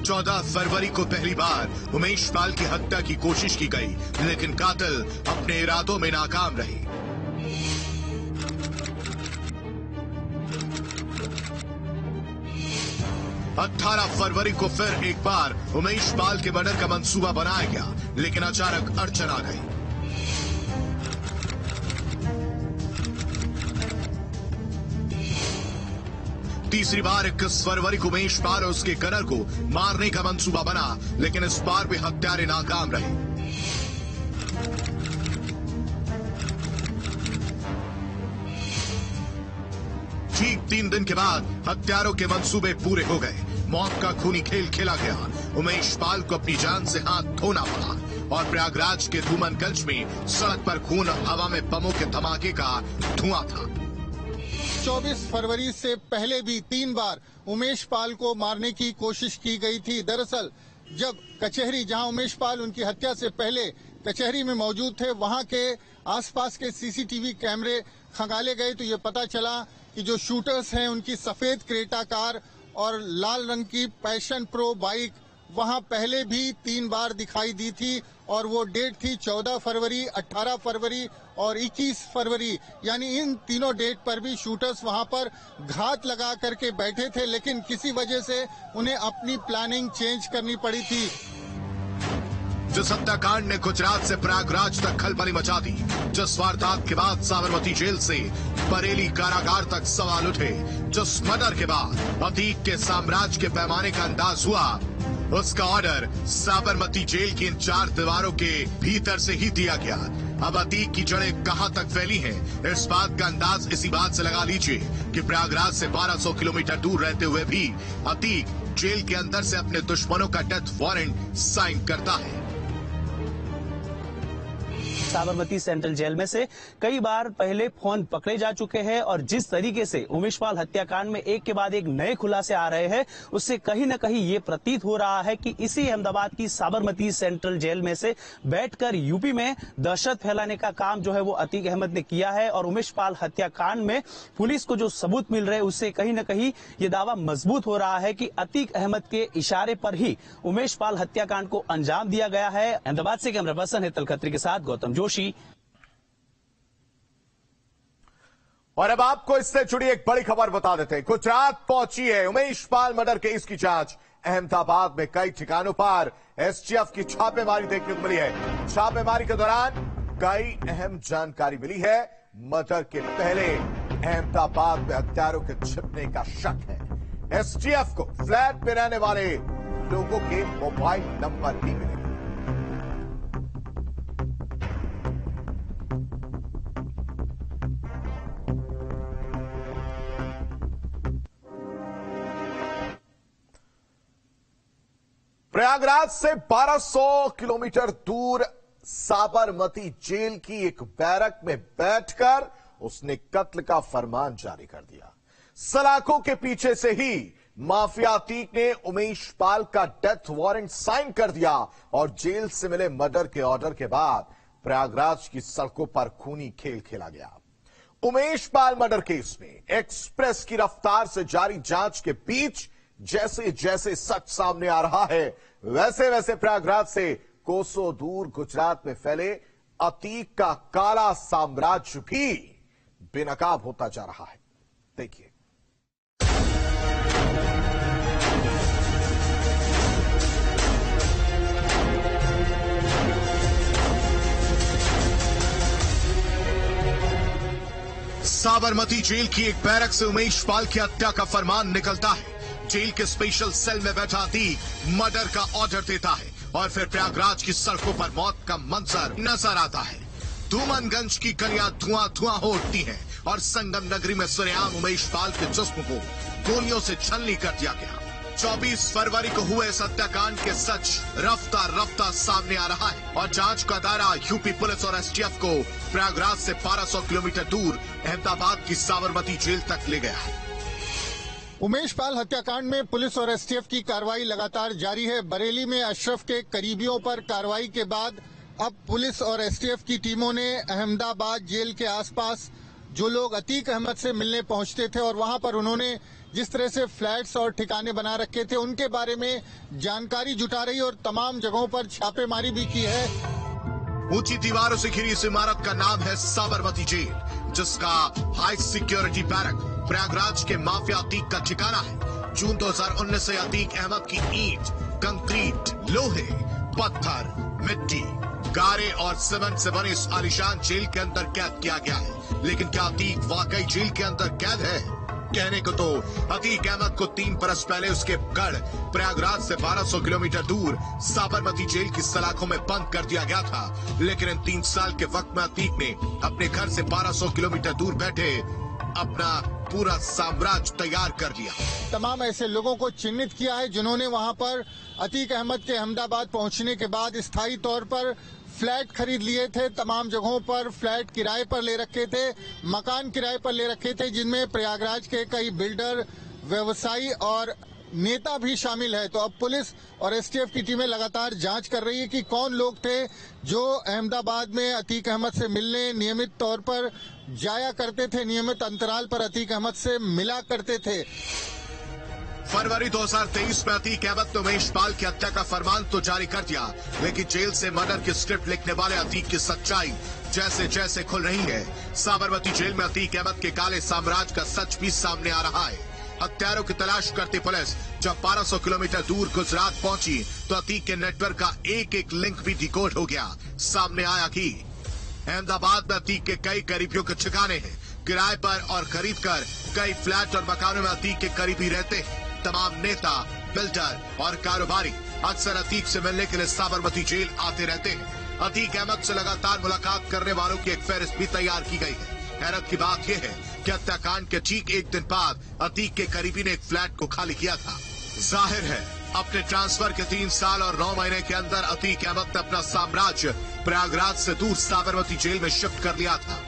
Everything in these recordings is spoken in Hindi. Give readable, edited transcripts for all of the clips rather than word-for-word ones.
14 फरवरी को पहली बार उमेश पाल की हत्या की कोशिश की गई, लेकिन कातिल अपने इरादों में नाकाम रही। अठारह फरवरी को फिर एक बार उमेश पाल के मर्डर का मंसूबा बनाया गया, लेकिन अचानक अड़चन आ गई। तीसरी बार 21 फरवरी को उमेश पाल और उसके गनर को मारने का मंसूबा बना, लेकिन इस बार भी हत्यारे नाकाम रहे। ठीक 3 दिन के बाद हत्यारों के मंसूबे पूरे हो गए। मौत का खूनी खेल खेला गया। उमेश पाल को अपनी जान से हाथ धोना पड़ा और प्रयागराज के धूमनगंज में सड़क पर खून, हवा में बमों के धमाके का धुआं था। 24 फरवरी से पहले भी 3 बार उमेश पाल को मारने की कोशिश की गई थी। दरअसल जब कचहरी, जहां उमेश पाल उनकी हत्या से पहले कचहरी में मौजूद थे, वहां के आसपास के सीसीटीवी कैमरे खंगाले गए तो ये पता चला कि जो शूटर्स हैं उनकी सफेद क्रेटा कार और लाल रंग की पैशन प्रो बाइक वहां पहले भी 3 बार दिखाई दी थी और वो डेट थी 14 फरवरी, 18 फरवरी और 21 फरवरी। यानी इन तीनों डेट पर भी शूटर्स वहां पर घात लगा करके बैठे थे, लेकिन किसी वजह से उन्हें अपनी प्लानिंग चेंज करनी पड़ी थी। जिस हत्याकांड ने गुजरात से प्रयागराज तक खलबली मचा दी, जिस वारदात के बाद साबरमती जेल से बरेली कारागार तक सवाल उठे, जिस मर्डर के बाद अतीक के साम्राज्य के पैमाने का अंदाज हुआ, उसका ऑर्डर साबरमती जेल की इन 4 दीवारों के भीतर से ही दिया गया। अब अतीक की जड़ें कहां तक फैली हैं, इस बात का अंदाज इसी बात से लगा लीजिए कि प्रयागराज से 1200 किलोमीटर दूर रहते हुए भी अतीक जेल के अंदर से अपने दुश्मनों का डेथ वारंट साइन करता है। साबरमती सेंट्रल जेल में से कई बार पहले फोन पकड़े जा चुके हैं और जिस तरीके से उमेश पाल हत्याकांड में एक के बाद एक नए खुलासे आ रहे हैं, उससे कहीं न कहीं ये प्रतीत हो रहा है कि इसी अहमदाबाद की साबरमती सेंट्रल जेल में से बैठकर यूपी में दहशत फैलाने का काम जो है वो अतीक अहमद ने किया है। और उमेश पाल हत्याकांड में पुलिस को जो सबूत मिल रहे हैं, उससे कहीं न कहीं ये दावा मजबूत हो रहा है कि अतीक अहमद के इशारे पर ही उमेश पाल हत्याकांड को अंजाम दिया गया है। अहमदाबाद से कैमरा पर्सन हेतल खत्री के साथ गौतम जोशी। और अब आपको इससे जुड़ी एक बड़ी खबर बता देते हैं। गुजरात पहुंची है उमेश पाल मर्डर केस की जांच। अहमदाबाद में कई ठिकानों पर एसटीएफ की छापेमारी देखने को मिली है। छापेमारी के दौरान कई अहम जानकारी मिली है। मर्डर के पहले अहमदाबाद में हत्यारों के छिपने का शक है। एसटीएफ को फ्लैट में रहने वाले लोगों के मोबाइल नंबर भी मिले। प्रयागराज से 1200 किलोमीटर दूर साबरमती जेल की एक बैरक में बैठकर उसने कत्ल का फरमान जारी कर दिया। सलाखों के पीछे से ही माफिया अतीक ने उमेश पाल का डेथ वारंट साइन कर दिया और जेल से मिले मर्डर के ऑर्डर के बाद प्रयागराज की सड़कों पर खूनी खेल खेला गया। उमेश पाल मर्डर केस में एक्सप्रेस की रफ्तार से जारी जांच के बीच जैसे जैसे सच सामने आ रहा है, वैसे वैसे प्रयागराज से कोसों दूर गुजरात में फैले अतीक का काला साम्राज्य भी बेनकाब होता जा रहा है। देखिए। साबरमती जेल की एक बैरक से उमेश पाल की हत्या का फरमान निकलता है। जेल के स्पेशल सेल में बैठा अतीक मर्डर का ऑर्डर देता है और फिर प्रयागराज की सड़कों पर मौत का मंजर नजर आता है। धूमनगंज की गलियां धुआं धुआं हो उठती हैं और संगम नगरी में सरेआम उमेश पाल के जिस्म को गोलियों से छलनी कर दिया गया। 24 फरवरी को हुए इस हत्याकांड के सच रफ्ता रफ्ता सामने आ रहा है और जांच का दायरा यूपी पुलिस और एसटीएफ को प्रयागराज से 1200 किलोमीटर दूर अहमदाबाद की साबरमती जेल तक ले गया है। उमेश पाल हत्याकांड में पुलिस और एसटीएफ की कार्रवाई लगातार जारी है। बरेली में अशरफ के करीबियों पर कार्रवाई के बाद अब पुलिस और एसटीएफ की टीमों ने अहमदाबाद जेल के आसपास जो लोग अतीक अहमद से मिलने पहुंचते थे और वहां पर उन्होंने जिस तरह से फ्लैट्स और ठिकाने बना रखे थे उनके बारे में जानकारी जुटा रही और तमाम जगहों पर छापेमारी भी की है। ऊंची दीवारों से घिरी इस इमारत का नाम है साबरमती जेल, जिसका हाई सिक्योरिटी बैरक प्रयागराज के माफिया अतीक का ठिकाना है। जून 2019 से अतीक अहमद की ईंट, कंक्रीट, लोहे, पत्थर, मिट्टी, गारे और सीमेंट से बने इस आलीशान जेल के अंदर कैद किया गया है। लेकिन क्या अतीक वाकई जेल के अंदर कैद है? कहने को तो अतीक अहमद को 3 बरस पहले उसके गढ़ प्रयागराज से 1200 किलोमीटर दूर साबरमती जेल की सलाखों में बंद कर दिया गया था। लेकिन इन 3 साल के वक्त में अतीक ने अपने घर से 1200 किलोमीटर दूर बैठे अपना पूरा साम्राज्य तैयार कर दिया। तमाम ऐसे लोगों को चिन्हित किया है जिन्होंने वहां पर अतीक अहमद के अहमदाबाद पहुंचने के बाद स्थायी तौर पर फ्लैट खरीद लिए थे। तमाम जगहों पर फ्लैट किराए पर ले रखे थे, मकान किराए पर ले रखे थे, जिनमें प्रयागराज के कई बिल्डर, व्यवसायी और नेता भी शामिल है। तो अब पुलिस और एसटीएफ की टीमें लगातार जांच कर रही है कि कौन लोग थे जो अहमदाबाद में अतीक अहमद से मिलने नियमित तौर पर जाया करते थे, नियमित अंतराल पर अतीक अहमद से मिला करते थे। फरवरी 2023 में अतीक अहमद ने उमेश पाल की हत्या का फरमान तो जारी कर दिया, लेकिन जेल से मर्डर की स्क्रिप्ट लिखने वाले अतीक की सच्चाई जैसे जैसे खुल रही है, साबरमती जेल में अतीक अहमद के काले साम्राज्य का सच भी सामने आ रहा है। हत्यारों की तलाश करती पुलिस जब 1200 किलोमीटर दूर गुजरात पहुंची तो अतीक के नेटवर्क का एक एक लिंक भी डिकोड हो गया। सामने आया कि अहमदाबाद में अतीक के कई करीबियों के ठिकाने हैं। किराए पर और खरीद कर कई फ्लैट और मकानों में अतीक के करीबी रहते हैं। तमाम नेता, बिल्डर और कारोबारी अक्सर अतीक से मिलने के लिए साबरमती जेल आते रहते हैं। अतीक अहमद से लगातार मुलाकात करने वालों की एक फहरिस्त भी तैयार की गई है। हैरत की बात यह है कि हत्याकांड के ठीक एक दिन बाद अतीक के करीबी ने एक फ्लैट को खाली किया था। जाहिर है अपने ट्रांसफर के 3 साल और 9 महीने के अंदर अतीक अहमद ने अपना साम्राज्य प्रयागराज से दूर साबरमती जेल में शिफ्ट कर लिया था।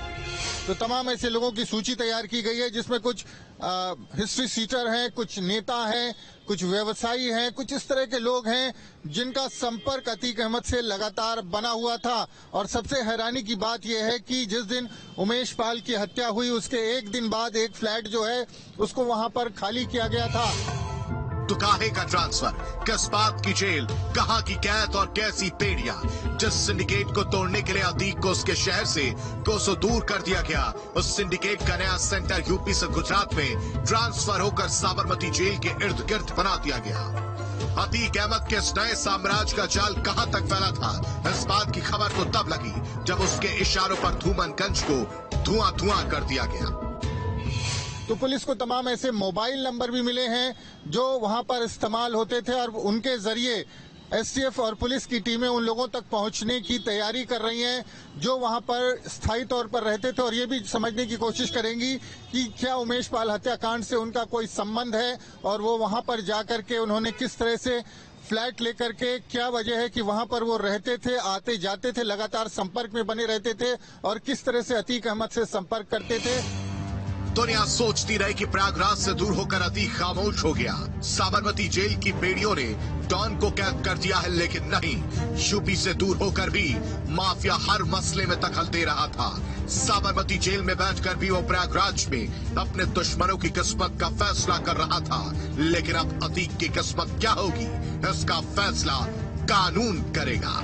तो तमाम ऐसे लोगों की सूची तैयार की गई है जिसमें कुछ हिस्ट्री सीटर हैं, कुछ नेता हैं, कुछ व्यवसायी हैं, कुछ इस तरह के लोग हैं जिनका संपर्क अतीक अहमद से लगातार बना हुआ था। और सबसे हैरानी की बात यह है कि जिस दिन उमेश पाल की हत्या हुई उसके एक दिन बाद एक फ्लैट जो है उसको वहां पर खाली किया गया था। तो काहे का ट्रांसफर, किस बात की जेल, कहां की कैद और कैसी पेड़ियां। जिस सिंडिकेट को तोड़ने के लिए अतीक को उसके शहर से कोसों दूर कर दिया गया, उस सिंडिकेट का नया सेंटर यूपी से गुजरात में ट्रांसफर होकर साबरमती जेल के इर्द गिर्द बना दिया गया। अतीक अहमद के इस नए साम्राज्य का जाल कहां तक फैला था, इस बात की खबर तो तब लगी जब उसके इशारों पर धूमनगंज को धुआं धुआं कर दिया गया। तो पुलिस को तमाम ऐसे मोबाइल नंबर भी मिले हैं जो वहां पर इस्तेमाल होते थे और उनके जरिए एसटीएफ और पुलिस की टीमें उन लोगों तक पहुंचने की तैयारी कर रही हैं जो वहां पर स्थायी तौर पर रहते थे और ये भी समझने की कोशिश करेंगी कि क्या उमेश पाल हत्याकांड से उनका कोई संबंध है और वो वहां पर जाकर के उन्होंने किस तरह से फ्लैट लेकर के, क्या वजह है कि वहां पर वो रहते थे, आते जाते थे, लगातार संपर्क में बने रहते थे और किस तरह से अतीक अहमद से संपर्क करते थे। दुनिया सोचती रही कि प्रयागराज से दूर होकर अतीक खामोश हो गया। साबरमती जेल की बेड़ियों ने डॉन को कैद कर दिया है, लेकिन नहीं, यूपी से दूर होकर भी माफिया हर मसले में दखल दे रहा था। साबरमती जेल में बैठकर भी वो प्रयागराज में अपने दुश्मनों की किस्मत का फैसला कर रहा था। लेकिन अब अतीक की किस्मत क्या होगी, इसका फैसला कानून करेगा।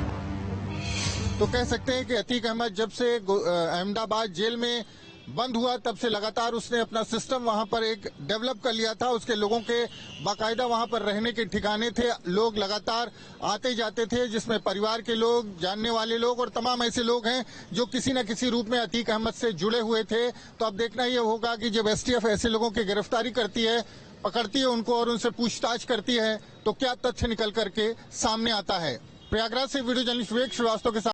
तो कह सकते हैं कि अतीक अहमद जब से अहमदाबाद जेल में बंद हुआ तब से लगातार उसने अपना सिस्टम वहां पर एक डेवलप कर लिया था। उसके लोगों के बाकायदा वहां पर रहने के ठिकाने थे, लोग लगातार आते जाते थे, जिसमें परिवार के लोग, जानने वाले लोग और तमाम ऐसे लोग हैं जो किसी न किसी रूप में अतीक अहमद से जुड़े हुए थे। तो अब देखना यह होगा कि जब एसटीएफ ऐसे लोगों की गिरफ्तारी करती है, पकड़ती है उनको और उनसे पूछताछ करती है तो क्या तथ्य निकल करके सामने आता है। प्रयागराज से वीडियो जर्नलिस्ट विवेक श्रीवास्तव के साथ